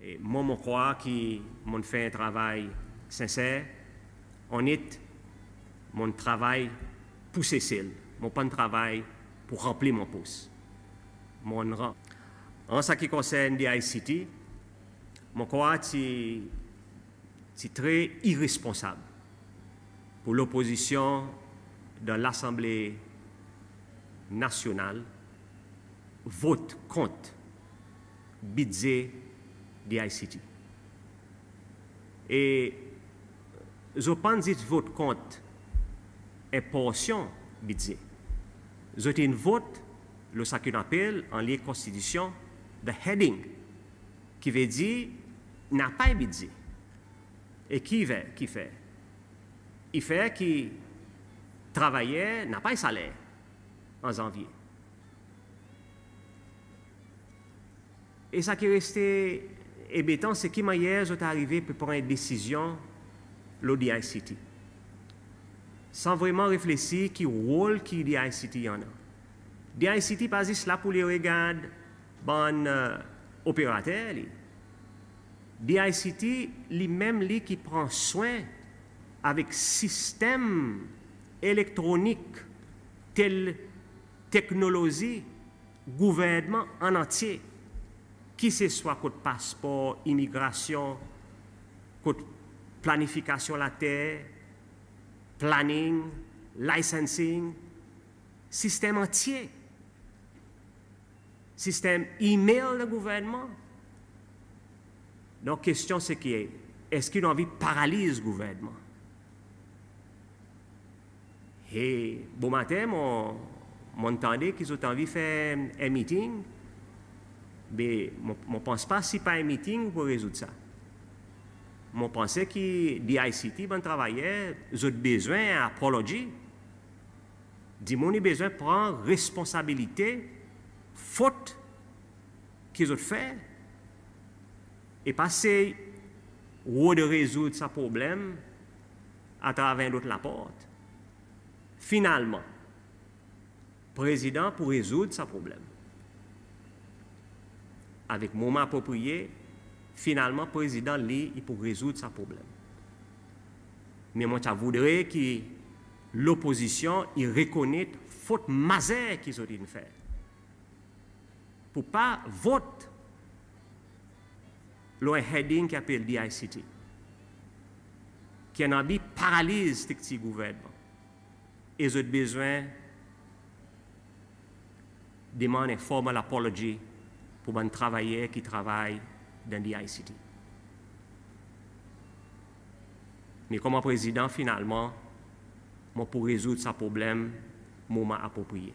Et moi, je crois que mon fait un travail sincère, honnête, mon travail pour cesser, mon pas de travail pour remplir mon poste. Mon rang. En ce qui concerne les ICT, je crois que c'est très irresponsable pour l'opposition dans l'Assemblée nationale vote contre le budget des ICT. Et je pense que vote contre une portion du budget. C'est une vote, le ce qu'on appelle en lieu constitution, the heading, qui veut dire n'a pas de budget. Et qui fait? Il fait qui travaillait n'a pas de salaire en janvier. Et ça qui est resté ébêtant, c'est qu'il hier est arrivé pour prendre une décision l'ODICT. Sans vraiment réfléchir qui rôle qui l'ICT y en a. L'ICT pas juste là pour les regarder bon opérateur. L'ICT lui-même qui prend soin avec système électronique, telle technologie, gouvernement en entier, qui ce soit côté passeport, immigration, côté planification la terre, planning, licensing, système entier, système email du gouvernement. Donc, la question c'est est-ce qu'il a envie de paralyser le gouvernement? Et bon matin, mon entendait qu'ils ont envie de faire un meeting, mais je ne pense pas si pas un meeting pour résoudre ça. Je pensais que l'ICT va travailler, ils ont besoin d'apologie. Ils ont besoin de prendre responsabilité, faute qu'ils ont fait, et passer ou de résoudre ce problème à travers l'autre la porte. Finalement, le président pour résoudre ce problème. Avec le moment approprié, finalement, le président, il pour résoudre ce problème. Mais moi, je voudrais que l'opposition reconnaisse la faute majeure qu'ils ont fait. Pour ne pas voter le heading qui appelle l'ICT, qui a envie de paralyser ce petit gouvernement. Et ils ont besoin de demander une formelle apologie pour les travailleurs qui travaillent dans l'ICT. Mais comme président, finalement, moi, pour résoudre ce problème, moment approprié.